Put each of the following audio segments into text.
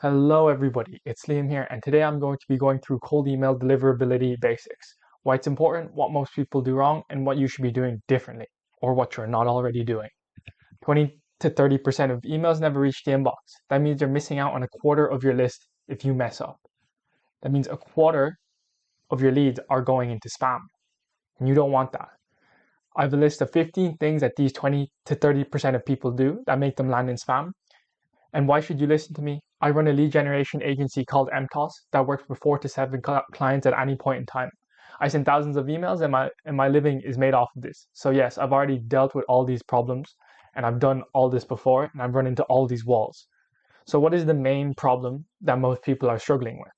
Hello everybody, it's Liam here, and today I'm going to be going through cold email deliverability basics. Why it's important, what most people do wrong, and what you should be doing differently, or what you're not already doing. 20 to 30% of emails never reach the inbox. That means you're missing out on a quarter of your list if you mess up. That means a quarter of your leads are going into spam, and you don't want that. I have a list of 15 things that these 20 to 30% of people do that make them land in spam. And why should you listen to me? I run a lead generation agency called MTOS that works with 4 to 7 clients at any point in time. I send thousands of emails and my living is made off of this. So yes, I've already dealt with all these problems and I've done all this before and I've run into all these walls. So what is the main problem that most people are struggling with?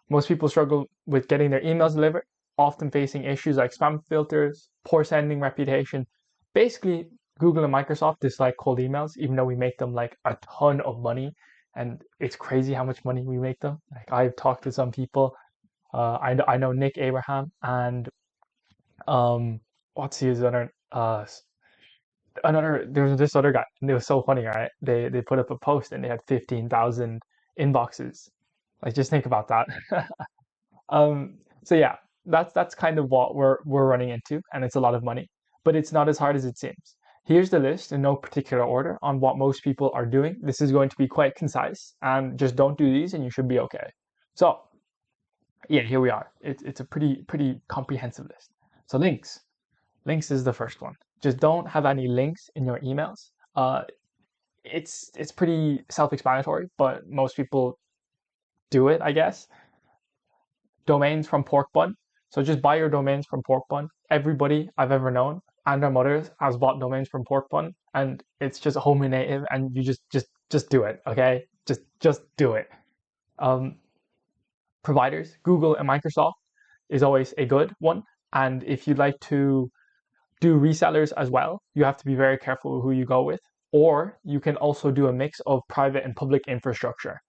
Most people struggle with getting their emails delivered, often facing issues like spam filters, poor sending reputation. Basically, Google and Microsoft dislike cold emails, even though we make them like a ton of money. And it's crazy how much money we make them. Like I've talked to some people. I know Nick Abraham and what's his other another there was this other guy and it was so funny, right? They put up a post and they had 15,000 inboxes. Like just think about that. So yeah, that's kind of what we're running into, and it's a lot of money, but it's not as hard as it seems. Here's the list in no particular order on what most people are doing. This is going to be quite concise, and just don't do these, and you should be okay. So yeah, here we are. It's a pretty comprehensive list. So links is the first one. Just don't have any links in your emails. It's pretty self-explanatory, but most people do it, I guess. Domains from pork bun. So just buy your domains from pork bun. Everybody I've ever known and their mothers has bought domains from pork bun, and it's just home and native, and you just do it, okay? Just do it. Um, Providers, Google and Microsoft is always a good one, and if you'd like to do resellers as well, you have to be very careful who you go with, or you can also do a mix of private and public infrastructure.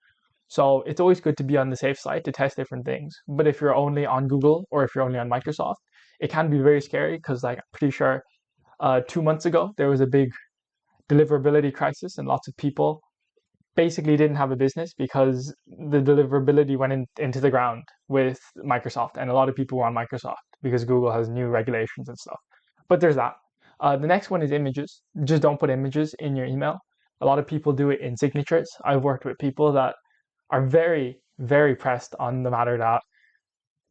So it's always good to be on the safe side to test different things. But if you're only on Google or if you're only on Microsoft, it can be very scary because, like, I'm pretty sure 2 months ago there was a big deliverability crisis and lots of people basically didn't have a business because the deliverability went into the ground with Microsoft, and a lot of people were on Microsoft because Google has new regulations and stuff. But there's that. The next one is images. Just don't put images in your email. A lot of people do it in signatures. I've worked with people that are very, very pressed on the matter that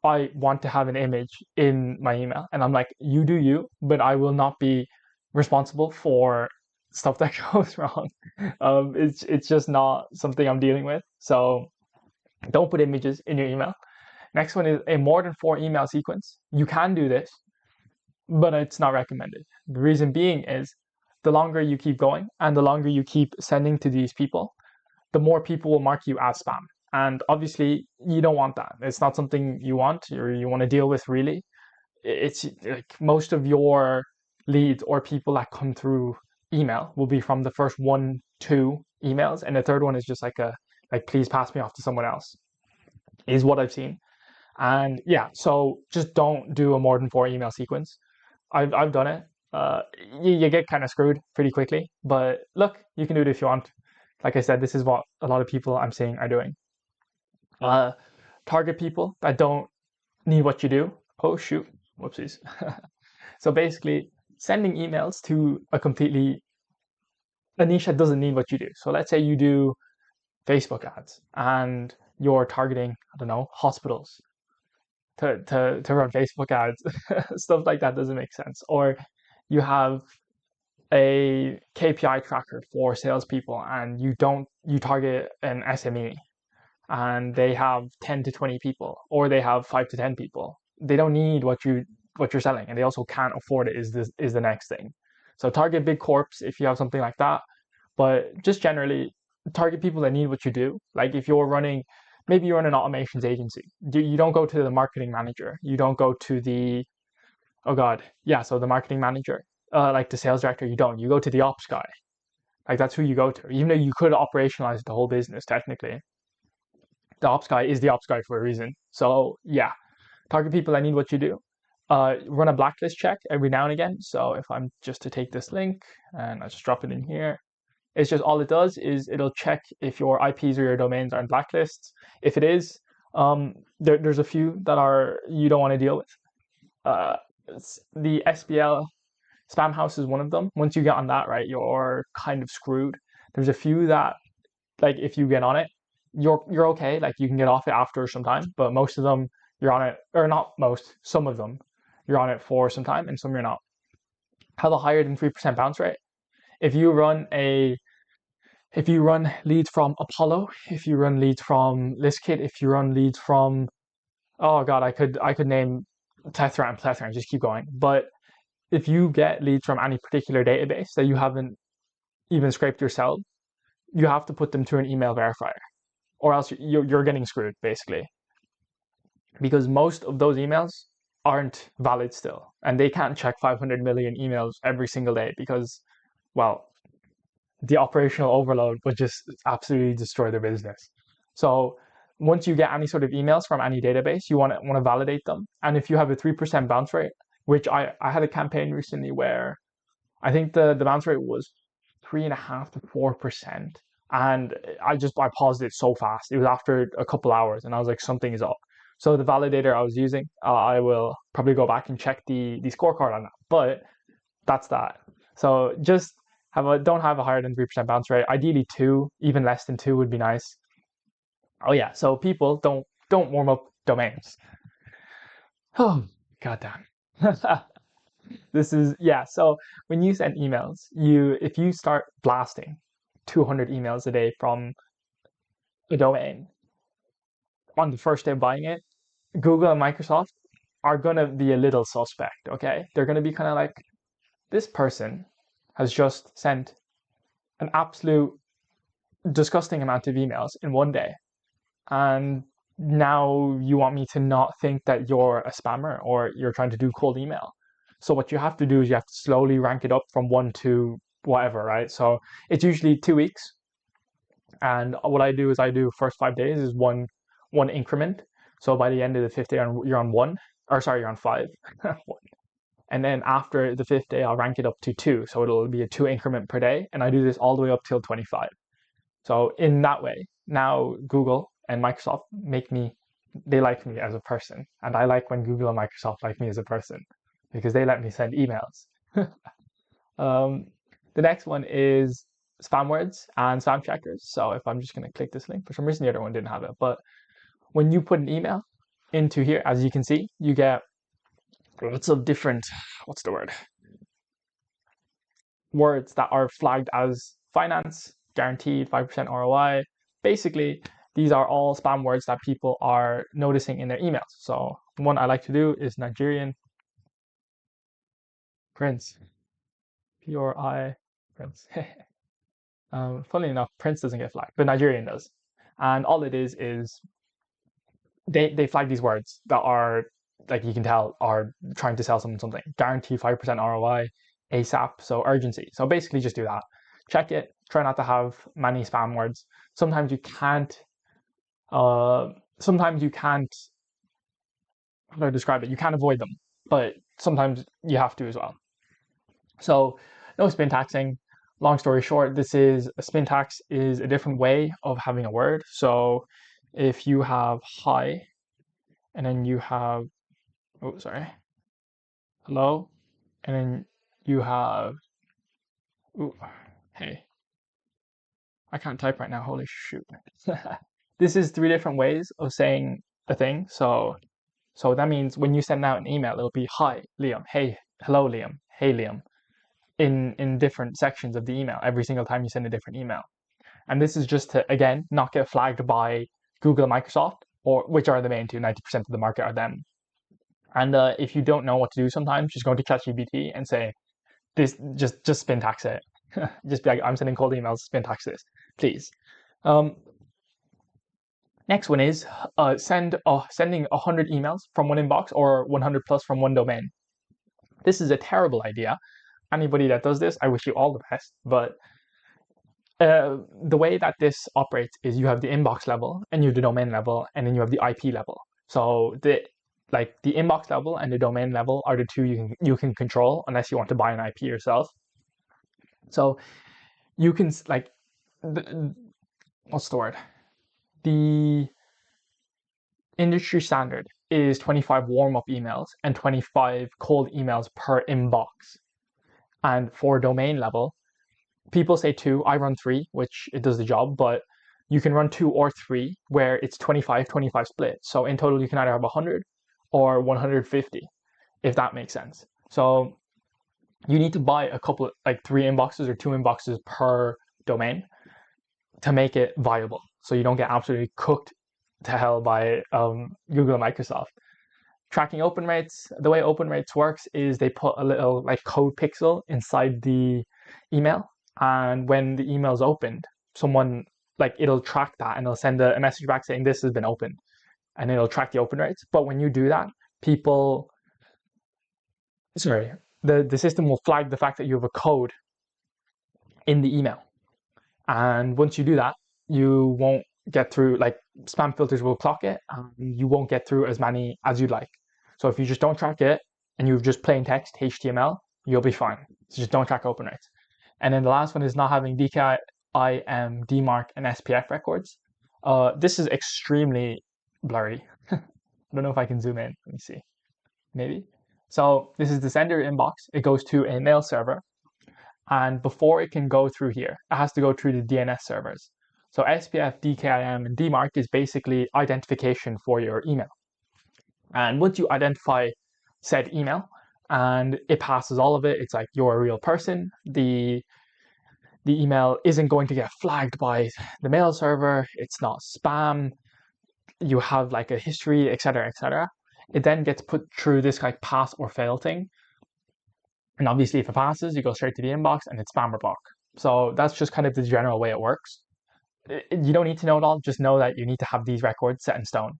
I want to have an image in my email. And I'm like, you do you, but I will not be responsible for stuff that goes wrong. It's just not something I'm dealing with. So don't put images in your email. Next one is a more than 4 email sequence. You can do this, but it's not recommended. The reason being is the longer you keep going and the longer you keep sending to these people, the more people will mark you as spam. And obviously, you don't want that. It's not something you want or you want to deal with, really. It's like most of your leads or people that come through email will be from the first 1, 2 emails, and the third one is just like please pass me off to someone else, is what I've seen. And yeah, so just don't do a more than 4 email sequence. I've done it. You get kind of screwed pretty quickly, but look, you can do it if you want. Like I said, this is what a lot of people I'm seeing are doing. Target people that don't need what you do. Oh shoot, whoopsies. So basically, sending emails to a niche that doesn't need what you do. So let's say you do Facebook ads and you're targeting, I don't know, hospitals to run Facebook ads. Stuff like that doesn't make sense. Or you have a KPI tracker for salespeople and you target an SME and they have 10 to 20 people, or they have 5 to 10 people. They don't need what you're selling, and they also can't afford it. Is the next thing. So target big corps if you have something like that, but just generally target people that need what you do. Like if you're running, maybe you're in an automations agency. You don't go to the marketing manager. You don't go to the oh god, yeah. So the marketing manager, like the sales director, you don't. You go to the ops guy. Like that's who you go to. Even though you could operationalize the whole business technically, the ops guy is the ops guy for a reason. So yeah, target people that need what you do. Run a blacklist check every now and again. So if I'm just to take this link and I just drop it in here, It's just all it does is it'll check if your IPs or your domains are in blacklists. If it is, there's a few that are you don't want to deal with. The SBL spam house is one of them. Once you get on that, right, you're kind of screwed. There's a few that, like, if you get on it, you're okay. Like, you can get off it after some time, but most of them you're on it, or not most, some of them you're on it for some time, and some you're not. Have a higher than 3% bounce rate. If you run leads from Apollo, if you run leads from ListKit, if you run leads from, oh god, I could name plethora and just keep going. But if you get leads from any particular database that you haven't even scraped yourself, you have to put them through an email verifier, or else you're getting screwed, basically. Because most of those emails aren't valid still, and they can't check 500 million emails every single day because, well, the operational overload would just absolutely destroy their business. So once you get any sort of emails from any database, you want to validate them. And if you have a 3% bounce rate, which I had a campaign recently where I think the bounce rate was 3.5 to 4%. And I paused it so fast. It was after a couple hours, and I was like, something is up. So the validator I was using, I will probably go back and check the scorecard on that. But that's that. So just don't have a higher than 3% bounce rate. Ideally 2, even less than 2 would be nice. Oh yeah, so people don't warm up domains. Oh, goddamn. So when you send emails, if you start blasting 200 emails a day from a domain on the first day of buying it, Google and Microsoft are going to be a little suspect, okay? They're going to be kind of like, this person has just sent an absolute disgusting amount of emails in one day, and now you want me to not think that you're a spammer or you're trying to do cold email. So what you have to do is you have to slowly rank it up from 1 to whatever, right? So it's usually 2 weeks, and what I do is I do first 5 days is one increment. So by the end of the 5th day, you're on 1, or sorry, you're on 5. And then after the 5th day, I'll rank it up to 2. So it'll be a 2 increment per day. And I do this all the way up till 25. So in that way, now Google and Microsoft they like me as a person. And I like when Google and Microsoft like me as a person, because they let me send emails. The next one is spam words and spam checkers. So if I'm just going to click this link, for some reason the other one didn't have it. But when you put an email into here, as you can see, you get lots of different, words that are flagged as finance, guaranteed, 5% ROI. Basically, these are all spam words that people are noticing in their emails. So one I like to do is Nigerian Prince. P-R-I Prince. Funnily enough, Prince doesn't get flagged, but Nigerian does. And all it is they flag these words that are, like, you can tell are trying to sell someone something. Guarantee 5% ROI, ASAP, so urgency. So basically just do that. Check it. Try not to have many spam words. Sometimes you can't, how do I describe it? You can't avoid them, but sometimes you have to as well. So no spin taxing. Long story short, a spin tax is a different way of having a word. So if you have hi, and then you have, hello, and then you have, hey, I can't type right now, holy shoot. This is 3 different ways of saying a thing. So that means when you send out an email, it'll be hi, Liam, hey, hello, Liam, hey, Liam, in different sections of the email, every single time you send a different email. And this is just to, again, not get flagged by Google and Microsoft, which are the main two. 90% of the market are them. And if you don't know what to do sometimes, just go to ChatGPT and say, this, just spin tax it. Just be like, I'm sending cold emails, spin tax this, please. Next one is sending 100 emails from one inbox or 100 plus from one domain. This is a terrible idea. Anybody that does this, I wish you all the best. But the way that this operates is you have the inbox level and you have the domain level, and then you have the IP level. So the inbox level and the domain level are the two you can control, unless you want to buy an IP yourself. So you can like, what's the word? The industry standard is 25 warm-up emails and 25 cold emails per inbox. And for domain level, people say 2, I run 3, which it does the job, but you can run 2 or 3 where it's 25-25 split. So in total, you can either have 100 or 150, if that makes sense. So you need to buy a couple, like 3 inboxes or 2 inboxes per domain to make it viable. So you don't get absolutely cooked to hell by Google and Microsoft. Tracking open rates, the way open rates works is they put a little like code pixel inside the email, and when the email is opened, someone, like, it'll track that and it'll send a message back saying this has been opened, and it'll track the open rates. But when you do that, the system will flag the fact that you have a code in the email. And once you do that, you won't get through, like, spam filters will clock it, and you won't get through as many as you'd like. So if you just don't track it and you've just plain text, HTML, you'll be fine. So just don't track open rates. And then the last one is not having DKIM, DMARC, and SPF records. This is extremely blurry. I don't know if I can zoom in. Let me see. Maybe. So this is the sender inbox. It goes to a mail server. And before it can go through here, it has to go through the DNS servers. So SPF, DKIM, and DMARC is basically identification for your email. And once you identify said email and it passes all of it, it's like you're a real person. The email isn't going to get flagged by the mail server. It's not spam. You have like a history, etc., etc. It then gets put through this like pass or fail thing. And obviously, if it passes, you go straight to the inbox and it's spam or block. So that's just kind of the general way it works. You don't need to know it all. Just know that you need to have these records set in stone.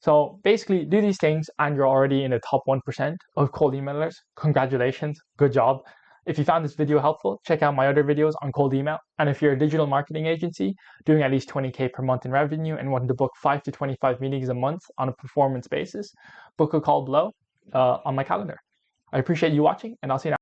So basically, do these things and you're already in the top 1% of cold emailers. Congratulations, good job. If you found this video helpful, check out my other videos on cold email. And if you're a digital marketing agency doing at least 20K per month in revenue and wanting to book 5 to 25 meetings a month on a performance basis, book a call below on my calendar. I appreciate you watching, and I'll see you next time.